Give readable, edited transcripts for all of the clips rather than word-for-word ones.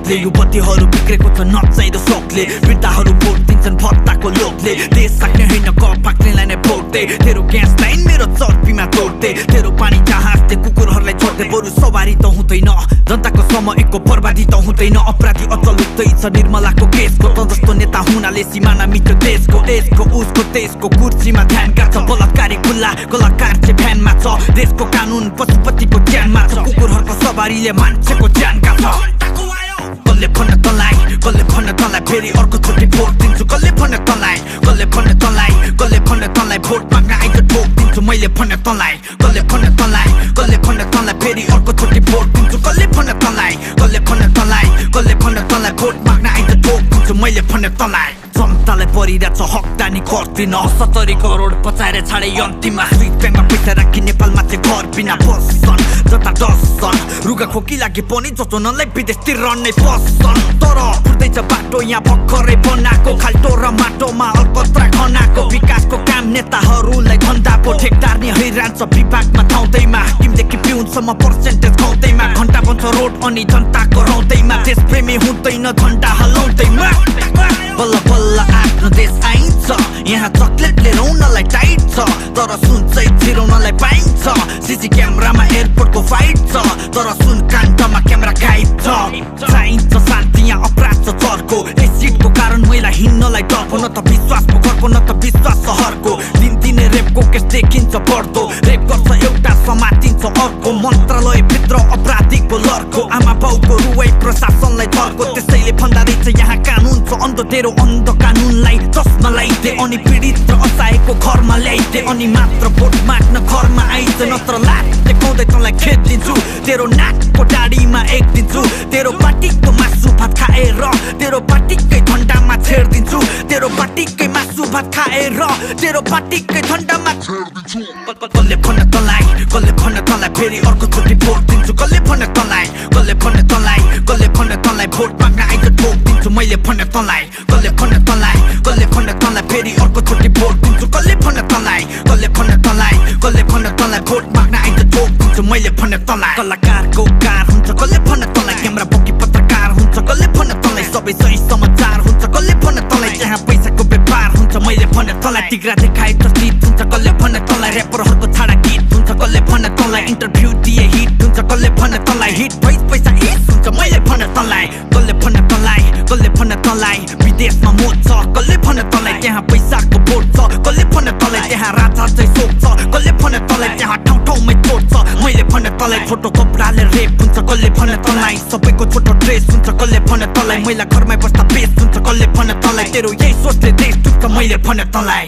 तोपले युवतीहरू बिग्रेको छ नचाहिँदो शोकले वृद्धाहरू भोट दिन्छन् भत्ताको लोभले देश सक्ने होइन क पाक्नेलाई नै भोट दे तेरो ग्यास लाइन मेरो चर्पीमा तोड्दे तेरो पानी जहाजले कुकुरहरूलाई छोड्दे बरु सवारी त हुँदैन जनताको समयको बर्बादी त हुँदैन अपराधी अचल उठ्दैछ निर्मलाको केसको त जस्तो नेता हुनाले सिमाना मिट्यो देशको यसको उसको त्यसको कुर्सीमा ध्यान गाछ बलात्कारी खुल्ला कलाकार चाहिँ भ्यानमा छ देशको कानुन पशुपतिको ज्यानमा छ कुकुरहरूको सवारीले मान्छेको ज्यान गाछ कसले भन्न तँलाई कसले भन्न तँलाई फेरि अर्को चोटि भोट दिन्छु कसले भन्न तँलाई कसले भन्न तँलाई कसले भन्न तँलाई भोट माग्न आइज भोट दिन्छु मैले भन्न तँलाई कसले भन्न तँलाई कसले भन्न तँलाई फेरि अर्को चोटि भोट दिन्छु कसले भन्न तँलाई कसले भन्न तँलाई कसले भन्न तँलाई भोट माग्न आइज भोट दिन्छु मैले भन्न तँलाई जनतालाई परिरहेछ हकदानी गर्दिन 70 करोड पचाएर छाडे अन्तिममा स्विट ब्याङ्कमा पैसा राखी नेपालमा चाहिँ घर बिना बस्छन् जता डस्छन् रुगा खोकी लागि पनि जचोनलाई विदेशतिर रन्ने बस्छन् तर फुट्दैछ बाटो यहाँ भर्खरै बनाएको खाल्टो र माटोमा अलकत्रा खनाको विकासको काम नेताहरूलाई धन्दा पो ठेकदार नि हैरान्छ विभागमा थाउँदैमा टिमदेखि पिउनसम्म पर्सेन्टेज खाउँदैमा घन्टा बन्छ रोड अनि जनताको रौँदैमा देशप्रेमी हुँदैन झन्डा हलाउँदैमा बल्ल बल्ल आफ्नो देश आइन्छ यहाँ चक्लेटले रौनलाई टाइट छ तर सुन चाहिँ छिराउनलाई पाइन्छ सिसी क्यामेरामा एयरपोर्टको फाइट छ तर सुन काण्डमा क्यामेरा गाइड छ चाहिन्छ शान्ति यहाँ अपराध छ चर्को एसिडको कारण मैला हिँड्नलाई डरको न त विश्वासको घरको न त विश्वास सहरको दिनदिनै रेपको केस देखिन्छ बढ्दो रेप गर्छ एउटा समातिन्छ अर्को मन्त्रालय भित्र अपराधीको लर्को आमा बाउको रुवाई प्रशासनलाई धर्को त्यसैले भन्दा रहेछ यहाँ कानुन छ अन्ध तेरो अन्ध कानुनलाई चस्मा लगाइदे अनि पीडित र असहायको घरमा ल्याइदे अनि मात्र भोट माग्न घरमा आइज नत्र लात देखाउँदै तँलाई खेद दिन्छु तेरो नाकको डाडीमा एक दिन्छु तेरो पार्टीको मासु भात खाएर तेरो पार्टीकै झन्डामा छेडिदिन्छु तेरो पार्टीकै मासु भात खाएर तेरो पार्टीकै झन्डामा छेडिदिन्छु कसले भन्न तँलाई कसले भन्न तँलाई फेरि अर्को चोटि भोट दिन्छु कसले भन्न तँलाई कसले भन्न तँलाई कसले भन्न तँलाई भोट माग्न आइज भोट दिन्छु मैले भन्न तँलाई कसले भन्न तँलाई कसले भन्न तँलाई फेरि अर्को चोटि भोट दिन्छु कसले भन्न तँलाई कसले भन्न तँलाई कसले भन्न तँलाई भोट माग्न आइज भोट दिन्छु मैले भन्न तँलाई कलाकारको कार हुन्छ कसले भन्न तँलाई क्यामेरा बोकी पत्रकार हुन्छ कसले भन्न तँलाई सबै सही समाचार हुन्छ कसले भन्न तँलाई जहाँ पैसाको व्यापार हुन्छ मैले भन्न तँलाई तिग्रा देखाए चर्चित हुन्छ कसले भन्न तँलाई ऱ्यापरहरूको छाडा गीत हुन्छ कसले भन्न तँलाई इन्टरभ्यू दिए हिट हुन्छ कसले भन्न तँलाई हिट भइस पैसा इस हुन्छ मैले भन्न तँलाई कसले भन्न तँलाई कसले भन्न तँलाई विदेशमा मोज छ कसले भन्न तँलाई त्यहाँ पैसाको बोट छ कसले भन्न तँलाई त्यहाँ राजा चाहिँ सोच छ कसले भन्न तँलाई त्यहाँ ठाउँ ठाउँमै चोट छ मैले भन्न तँलाई छोटो कपडाले रेप हुन्छ कसले भन्न तँलाई सबैको छोटो ड्रेस हुन्छ कसले भन्न तँलाई मैला घरमै बस्दा बेस हुन्छ कसले भन्न तँलाई तेरो यही सोचले देश डुब्छ मैले भन्न तँलाई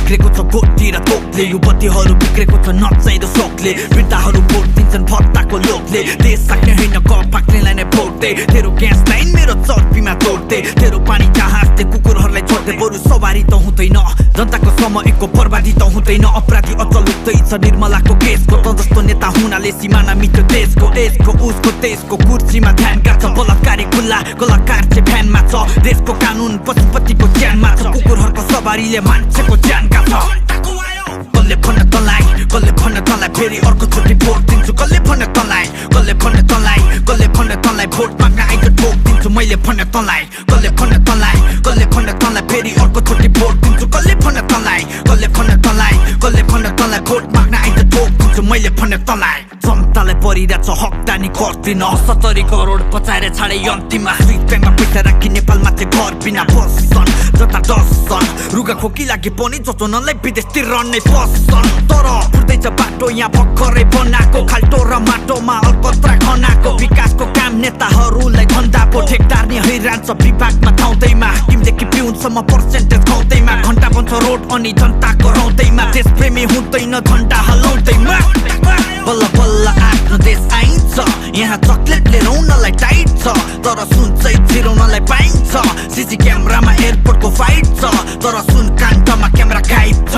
बिग्रेको छ गोटी र तोपले युवतीहरू बिग्रेको छ नचाहिँदो शोकले वृद्धाहरू भोट दिन्छन् भत्ताको लोभले देश सक्ने होइन क पाक्नेलाई नै भोट दे तेरो ग्यास लाइन मेरो चर्पीमा तोड्दे तेरो पानी जहाजले कुकुरहरूलाई छोड्दे बरु सवारी त हुँदैन जनताको समयको बर्बादी त हुँदैन अपराधी अचल उठ्दैछ निर्मलाको केसको त जस्तो नेता हुनाले सिमाना मिट्यो देशको यसको उसको त्यसको कुर्सीमा ध्यान गाछ बलात्कारी खुल्ला कलाकार चाहिँ भ्यानमा छ देशको कानुन पशुपतिको ज्यानमा छ कुकुरहरूको सवारीले मान्छेको ज्यान गाछ कसले भन्न तँलाई कसले भन्न तँलाई फेरि अर्को चोटि भोट दिन्छु कसले भन्न तँलाई कसले भन्न तँलाई कसले भन्न तँलाई भोट माग्न आइज भोट दिन्छु मैले भन्न तँलाई कसले भन्न तँलाई कसले भन्न तँलाई फेरि अर्को चोटि भोट दिन्छु कसले भन्न तँलाई कसले भन्न तँलाई कसले भन्न तँलाई भोट माग्न आइज भोट दिन्छु मैले भन्न तँलाई जनतालाई परिरहेछ हकदानी गर्दिन 70 करोड पचाएर छाडे अन्तिममा स्विट ब्याङ्कमा पैसा राखी नेपालमा चाहिँ घर बिना बस्छन् जता डस्छन् रुगा खोकी लागि पनि जचोनलाई विदेशतिर रन्ने बस्छन् तर फुट्दैछ बाटो यहाँ भर्खरै बनाएको खाल्टो र माटोमा अलकत्रा खनाको विकासको काम नेताहरूलाई धन्दा पो ठेकदार नि हैरान्छ विभागमा थाउँदैमा टिमदेखि पिउनसम्म पर्सेन्टेज खाउँदैमा घन्टा बन्छ रोड अनि जनताको रौँदैमा देशप्रेमी हुँदैन झन्डा हलाउँदैमा बल्ल बल्ल आफ्नो देश आइन्छ यहाँ चकलेटले रौनलाई टाइट छ तर सुन चाहिँ छिराउनलाई पाइन्छ सीसी क्यामेरामा एयरपोर्टको फाइट छ तर सुन काण्डमा क्यामेरा गाइड छ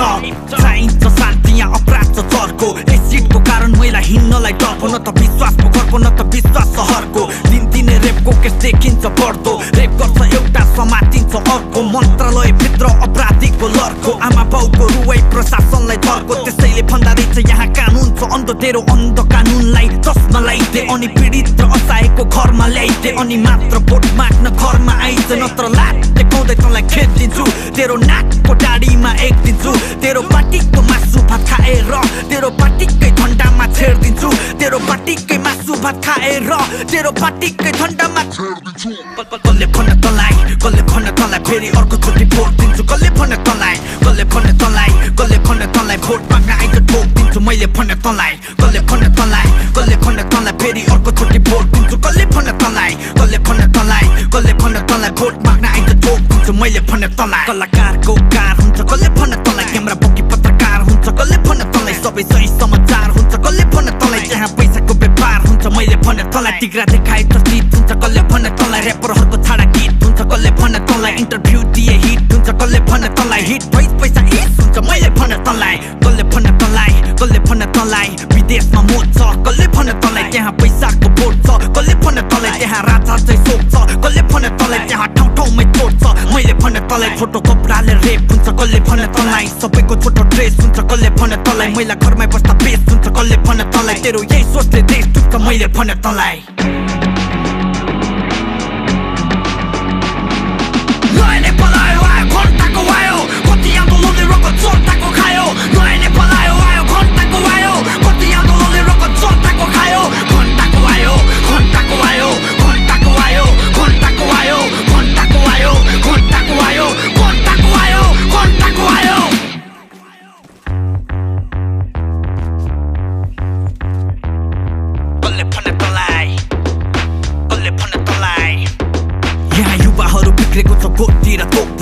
चाहिन्छ शान्ति यहाँ अपराध छ चर्को एसिडको कारण मैला हिँड्नलाई डरको न त विश्वास पोखरको न त विश्वास सहरको दिनदिनै रेपको केस देखिन्छ बढ्दो रेप गर्छ एउटा समातिन्छ अर्को मन्त्रालय भित्र अपराधीको लर्को आमा बाउको रुवाई प्रशासनलाई धर्को त्यसैले भन्दा रहेछ यहाँ कानुन छ अन्ध तेरो अन्ध कानुनलाई चस्मा लगाइदे अनि पीडित र असहायको घरमा ल्याइदे अनि मात्र भोट माग्न घरमा आइज नत्र लात देखाउँदै तँलाई खेदिन्छु तेरो नाकको डाडीमा एकदिन्छु तेरो पार्टीको मासु भात खाएर तेरो पार्टीकै झन्डामा छेड्दिन्छु तेरो पार्टीकै मासु भात खाएर तेरो पार्टीकै झन्डामा छेड्दिन्छु कसले भन्न तँलाई कसले भन्न तँलाई फेरि अर्को चोटि भोट दिन्छु कसले भन्न तँलाई कसले भन्न तँलाई कसले भन्न तँलाई भोट माग्न आइज ठोक दिन्छु मैले भन्न तँलाई कसले भन्न तँलाई कसले भन्न तँलाई फेरि अर्को चोटि भोट दिन्छु कसले भन्न तँलाई कसले भन्न तँलाई कसले भन्न तँलाई भोट माग्न आइज ठोक दिन्छु मैले भन्न तँलाई कलाकारको कार हुन्छ कसले भन्न तँलाई क्यामेरा बोकी पत्रकार हुन्छ कसले भन्न तँलाई सबै सही समाचार हुन्छ कसले भन्न तँलाई जहाँ पैसाको व्यापार हुन्छ मैले भन्न तँलाई टिग्रा देखाए चर्चित हुन्छ कसले भन्न तँलाई ऱ्यापरहरूको छाडा गीत हुन्छ कसले भन्न तँलाई इन्टरभ्यू दिए हिट हुन्छ कसले भन्न तँलाई हिट भइस पैसा इस हुन्छ मैले भन्न तँलाई कसले भन्न तँलाई कसले भन्न तँलाई विदेशमा मोज छ कसले भन्न तँलाई त्यहाँ पैसाको बोट छ कसले भन्न तँलाई त्यहाँ राजा चाहिँ सोक छ कसले भन्न तँलाई त्यहाँ ठाउँ ठाउँमै चोट छ मैले भन्न तँलाई छोटो कपडाले रेप हुन्छ कसले भन्न तँलाई सबैको छोटो ड्रेस हुन्छ कसले भन्न तँलाई मैला घरमै बस्दा बेस हुन्छ कसले भन्न तँलाई तेरो यही सोचले देश डुब्छ मैले भन्न तँलाई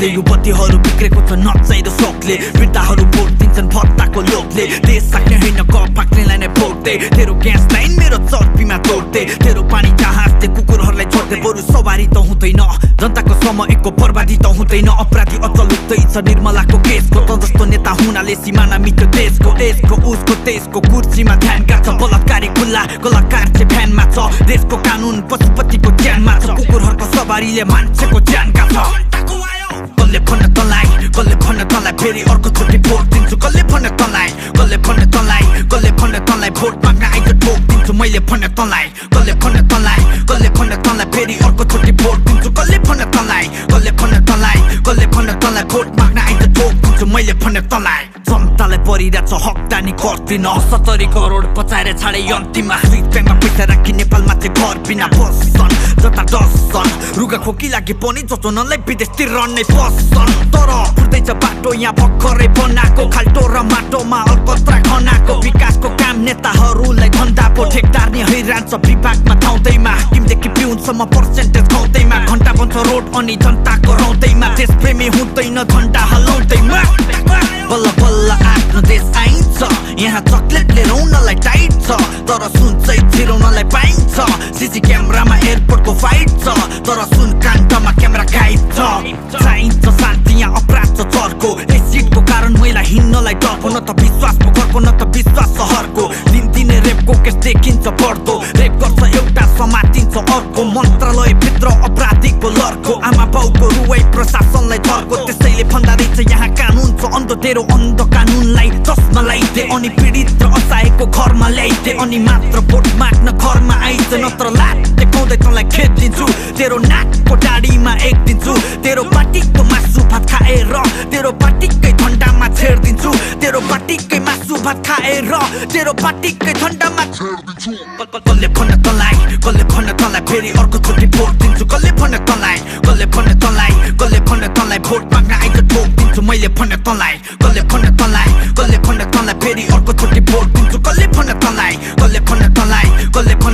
युवतीहरू बिग्रेको छ नचाहिँदो सोखले वृद्धाहरू भोट दिन्छन् भत्ताको लोभले देश सक्ने होइन क फाक्नेलाई नै भोट दे तेरो ग्यास लाइन मेरो चर्पीमा तोड्दे तेरो पानी जहाजले कुकुरहरूलाई छोड्दे बरु सवारी त हुँदैन जनताको समयको बर्बादी त हुँदैन अपराधी अझ लुक्दैछ निर्मलाको केसको त जस्तो नेता हुनाले सिमाना मिट्यो देशको यसको उसको त्यसको कुर्सीमा ध्यान गाछ बलात्कारी खुल्ला कलाकार चाहिँ भ्यानमा छ देशको कानुन पशुपतिको ज्यानमा छ कुकुरहरूको सवारीले मान्छेको ज्यान गाछ कसले भन्न तँलाई कसले भन्न तँलाई फेरि अर्को चोटि भोट दिन्छु कसले भन्न तँलाई कसले भन्न तँलाई कसले भन्न तँलाई भोट माग्न आइज ठोक दिन्छु मैले भन्न तँलाई कसले भन्न तँलाई कसले भन्न तँलाई फेरि अर्को चोटि भोट दिन्छु कसले भन्न तँलाई कसले भन्न तँलाई कसले भन्न तँलाई भोट माग्न आइज ठोक दिन्छु मैले भन्न तँलाई जनतालाई परिरहेछ हकदानी गर्दिन 70 करोड पचाएर छाडे अन्तिममा स्विट ब्याङ्कमा पैसा राखी नेपालमा चाहिँ घर बिना बस्छन् जता डस्छन् रुगा खोकी लागि पनि जचोनलाई विदेशतिर रन्ने पस्छन् तर फुट्दैछ बाटो यहाँ भर्खरै बनाएको खाल्टो र माटोमा अलकत्रा खनाको विकासको काम नेताहरूलाई धन्दा पो ठेकदार नि हैरान छ विभागमा धाउँदैमा हाकिमदेखि पिउनसम्म पर्सेन्टेज खाउँदैमा घन्टा बन्छ रोड अनि जनताको रौँदैमा देशप्रेमी हुँदैन झन्डा हल्लाउँदैमा बल्ल बल्ल आफ्नो देश आइन्छ यहाँ चकलेटले रौनलाई टाइट छ तर सुन चाहिँ छिराउनलाई पाइन्छ सीसी क्यामेरामा एयरपोर्टको फाइट छ तर सुन काण्डमा क्यामेरा गाइड छ चाहिन्छ शान्ति यहाँ अपराध छ चर्को एसिडको कारण मैला हिँड्नलाई डरको न त विश्वास पोखरको न त विश्वास सहरको दिनदिनै रेपको केस देखिन्छ बढ्दो रेप गर्छ एउटा समातिन्छ अर्को मन्त्रालय भित्र अपराधीको लर्को आमा बाउको रुवाई प्रशासनलाई धर्को त्यसैले भन्दा रहेछ यहाँ कानुन छ अन्ध तेरो अन्ध कानुनलाई चस्मा लगाइदे अनि पीडित र असहायको घरमा ल्याइदे अनि मात्र भोट माग्न घरमा आइज नत्र लात देखाउँदै तँलाई खेदिन्छु तेरो नाकको डाडीमा एकदिन्छु तेरो पार्टीको मासु भात खाएर तेरो पार्टीकै झन्डामा छेड्दिन्छु तेरो पार्टीकै मासु भात खाएर तेरो पार्टीकै झन्डामा छेड्दिन्छु कसले भन्न तँलाई कसले भन्न तँलाई फेरि अर्को चोटि भोट दिन्छु कसले भन्न तँलाई कसले भन्न तँलाई कसले भन्न तँलाई भोट माग्न आइज ठोक दिन्छु मैले भन्न तँलाई कसले भन्न तँलाई कसले भन्न तँलाई फेरि